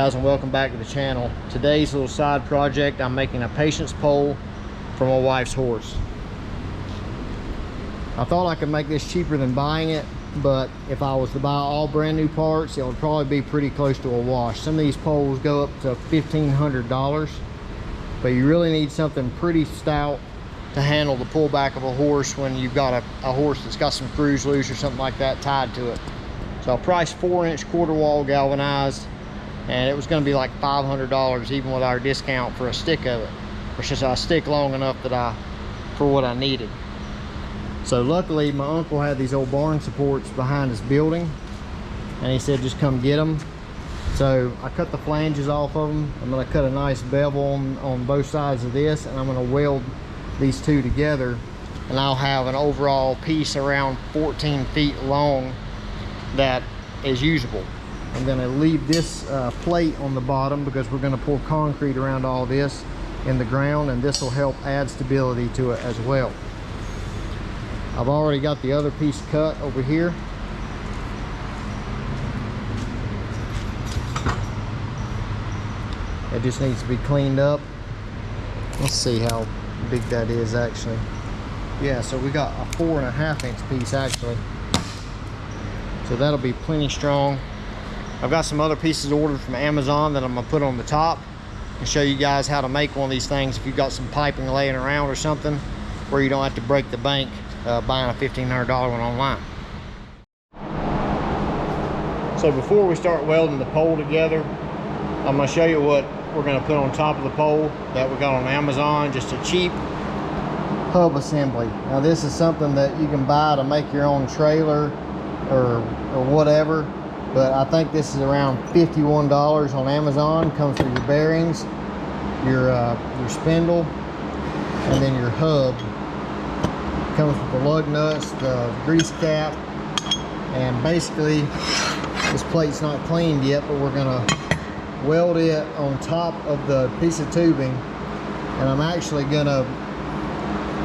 guys, and welcome back to the channel. Today's little side project, I'm making a patience pole for my wife's horse. I thought I could make this cheaper than buying it, but if I was to buy all brand new parts, it would probably be pretty close to a wash. Some of these poles go up to $1,500, but you really need something pretty stout to handle the pullback of a horse when you've got a horse that's got some screws loose or something like that tied to it. So I priced 4-inch quarter wall galvanized, and it was going to be like $500 even with our discount for a stick of it, which is a stick long enough that for what I needed. So luckily my uncle had these old barn supports behind his building, and he said just come get them. So I cut the flanges off of them. I'm going to cut a nice bevel on both sides of this, and I'm going to weld these two together, and I'll have an overall piece around 14 feet long that is usable. I'm going to leave this plate on the bottom because we're going to pour concrete around all this in the ground, and this will help add stability to it as well. I've already got the other piece cut over here. It just needs to be cleaned up. Let's see how big that is actually. Yeah, so we got a 4.5-inch piece actually. So that'll be plenty strong. I've got some other pieces ordered from Amazon that I'm gonna put on the top and show you guys how to make one of these things if you've got some piping laying around or something, where you don't have to break the bank buying a $1,500 one online. So before we start welding the pole together, I'm gonna show you what we're gonna put on top of the pole that we got on Amazon, just a cheap hub assembly. Now this is something that you can buy to make your own trailer or whatever, but I think this is around $51 on Amazon. Comes with your bearings, your spindle, and then your hub. Comes with the lug nuts, the grease cap, and basically this plate's not cleaned yet, but we're gonna weld it on top of the piece of tubing. And I'm actually gonna,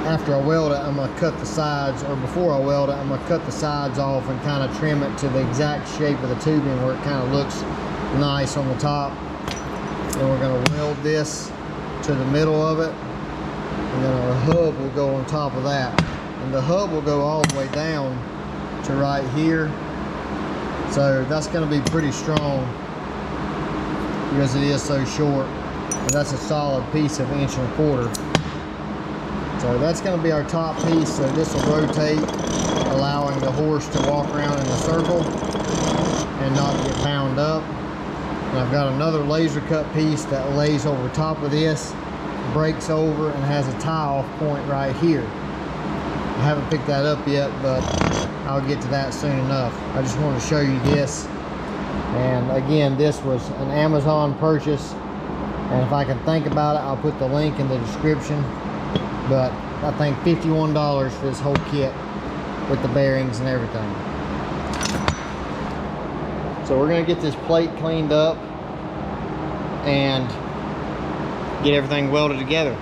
after I weld it, I'm gonna cut the sides, or before I weld it, I'm gonna cut the sides off and kind of trim it to the exact shape of the tubing where it kind of looks nice on the top. Then we're gonna weld this to the middle of it, and then our hub will go on top of that. And the hub will go all the way down to right here. So that's gonna be pretty strong because it is so short. And that's a solid piece of 1.25 inches. So that's going to be our top piece. So this will rotate, allowing the horse to walk around in a circle and not get bound up. And I've got another laser cut piece that lays over top of this, breaks over, and has a tie-off point right here. I haven't picked that up yet, but I'll get to that soon enough. I just wanted to show you this. And again, this was an Amazon purchase, and if I can think about it, I'll put the link in the description. But I think $51 for this whole kit with the bearings and everything. So we're going to get this plate cleaned up and get everything welded together.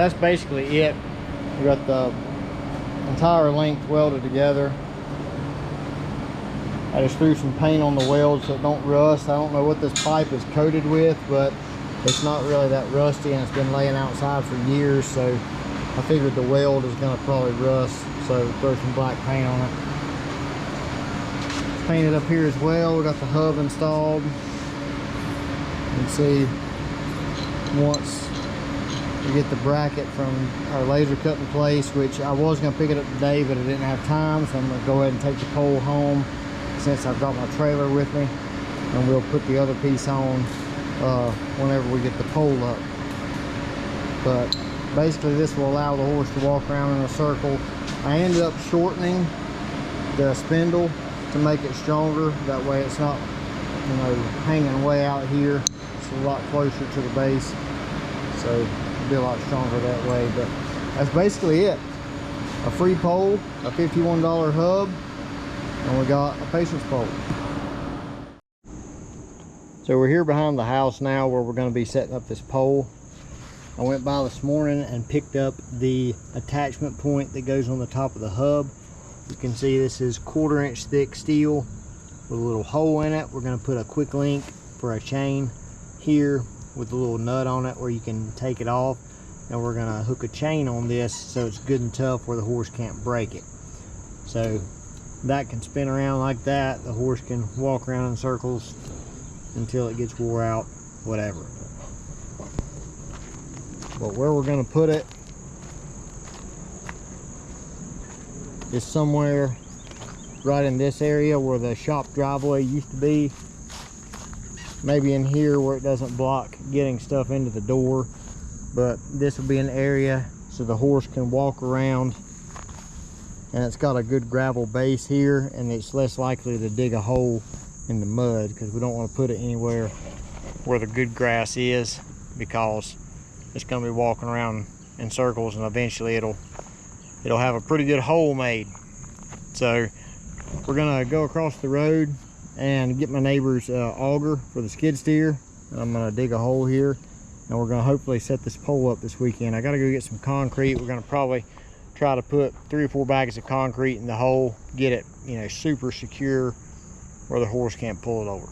that's basically it. We got the entire length welded together. I just threw some paint on the welds so it don't rust. I don't know what this pipe is coated with, but it's not really that rusty, and it's been laying outside for years, so I figured the weld is gonna probably rust, so throw some black paint on it. Painted up here as well. We got the hub installed. You can see once we get the bracket from our laser cut in place, which I was gonna pick it up today, but I didn't have time, so I'm gonna go ahead and take the pole home since I've got my trailer with me, and we'll put the other piece on whenever we get the pole up. But basically this will allow the horse to walk around in a circle. I ended up shortening the spindle to make it stronger, that way it's not, you know, hanging way out here. It's a lot closer to the base, so it'll be a lot stronger that way. But that's basically it. A free pole, a $51 hub, and we got a patience pole. So we're here behind the house now where we're going to be setting up this pole. I went by this morning and picked up the attachment point that goes on the top of the hub. You can see this is 1/4 inch thick steel with a little hole in it. We're going to put a quick link for a chain here with a little nut on it where you can take it off, and we're going to hook a chain on this so it's good and tough where the horse can't break it. So that can spin around like that. The horse can walk around in circles until it gets wore out, whatever. But where we're going to put it is somewhere right in this area where the shop driveway used to be. Maybe in here where it doesn't block getting stuff into the door. But this will be an area so the horse can walk around, and it's got a good gravel base here, and it's less likely to dig a hole in the mud, because we don't want to put it anywhere where the good grass is, because it's going to be walking around in circles, and eventually it'll have a pretty good hole made. So we're going to go across the road and get my neighbor's auger for the skid steer, and I'm going to dig a hole here, and we're going to hopefully set this pole up this weekend. I got to go get some concrete. We're going to probably try to put 3 or 4 bags of concrete in the hole, get it, you know, super secure where the horse can't pull it over.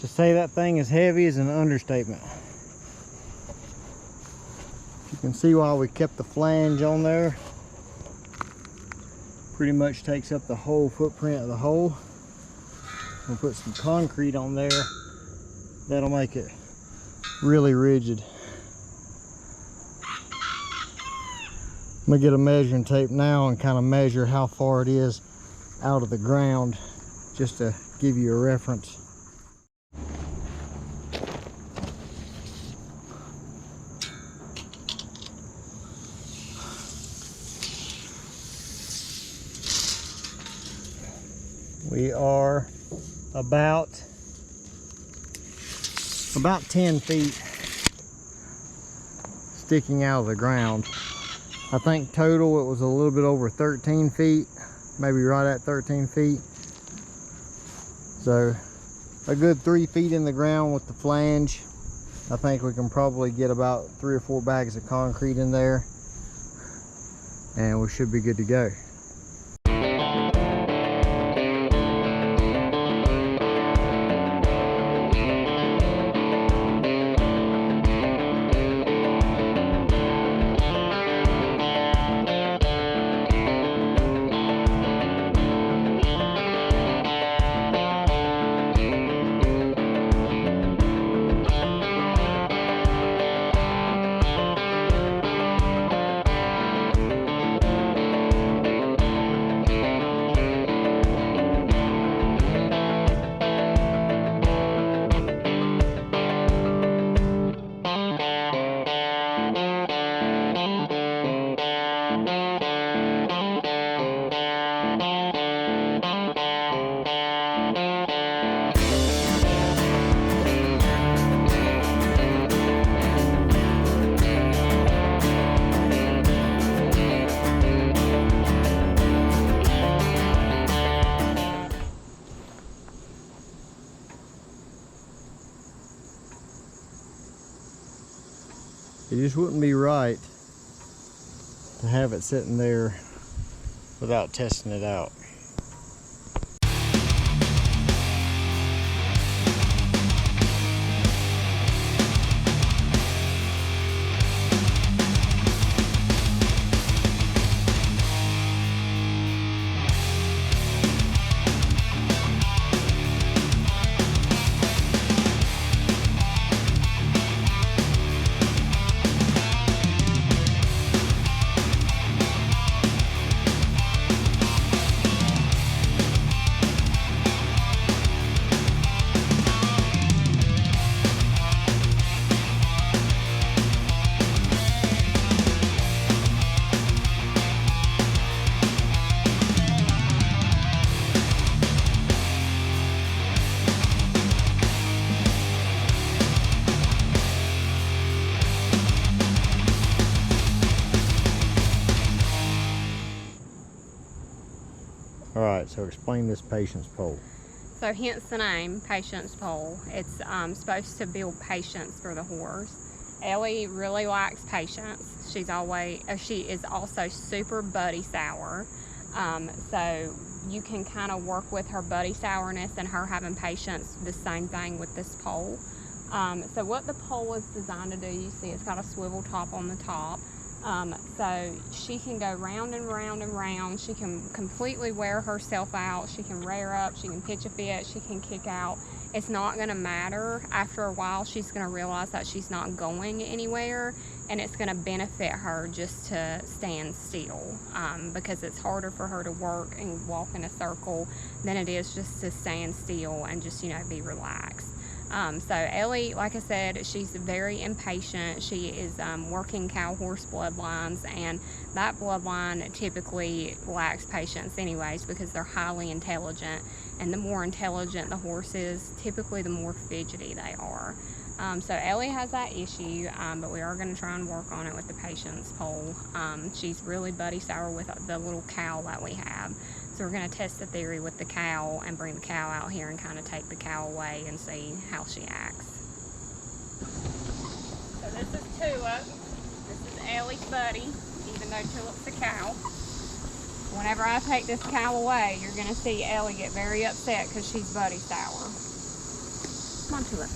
To say that thing is heavy is an understatement. You can see why we kept the flange on there. Pretty much takes up the whole footprint of the hole. We'll put some concrete on there. That'll make it really rigid. I'm gonna get a measuring tape now and kind of measure how far it is out of the ground, just to give you a reference. We are about 10 feet sticking out of the ground. I think total it was a little bit over 13 feet, maybe right at 13 feet. So a good 3 feet in the ground with the flange. I think we can probably get about 3 or 4 bags of concrete in there and we should be good to go. It just wouldn't be right to have it sitting there without testing it out. All right, so explain this patience pole. So hence the name, patience pole. It's supposed to build patience for the horse. Ellie really lacks patience. She is also super buddy sour. So you can kind of work with her buddy sourness and her having patience, the same thing with this pole. So what the pole is designed to do, you see it's got a swivel top on the top. So she can go round and round and round. She can completely wear herself out. She can rear up, she can pitch a fit, she can kick out. It's not going to matter. After a while, she's going to realize that she's not going anywhere, and it's going to benefit her just to stand still, because it's harder for her to work and walk in a circle than it is just to stand still and just, be relaxed. So Ellie, like I said, she's very impatient. She is working cow horse bloodlines, and that bloodline typically lacks patience anyways because they're highly intelligent, and the more intelligent the horse is, typically the more fidgety they are. So Ellie has that issue, but we are going to try and work on it with the patience pole. She's really buddy sour with the little cow that we have. So we're going to test the theory with the cow and bring the cow out here and kind of take the cow away and see how she acts. So this is Tulip. This is Ellie's buddy, even though Tulip's a cow. Whenever I take this cow away, you're going to see Ellie get very upset because she's buddy sour. Come on, Tulip.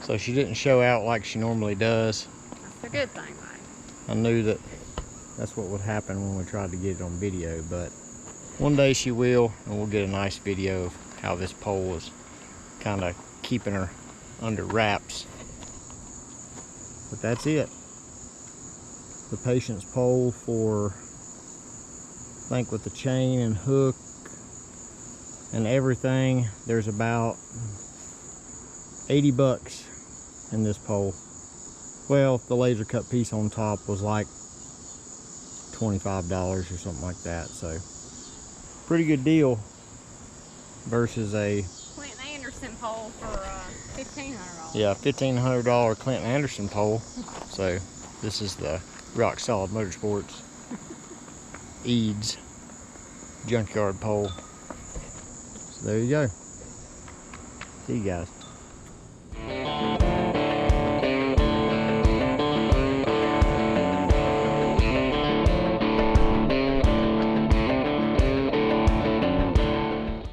So she didn't show out like she normally does. That's a good thing, though. I knew that that's what would happen when we tried to get it on video, but one day she will, and we'll get a nice video of how this pole is kind of keeping her under wraps. But that's it. The Patience pole for, I think with the chain and hook and everything, there's about 80 bucks in this pole. Well, the laser cut piece on top was like $25 or something like that, so pretty good deal versus a Clinton Anderson pole for $1,500. yeah, $1,500 Clinton Anderson pole. So this is the Rock Solid Motorsports Eads junkyard pole. So there you go. See you guys.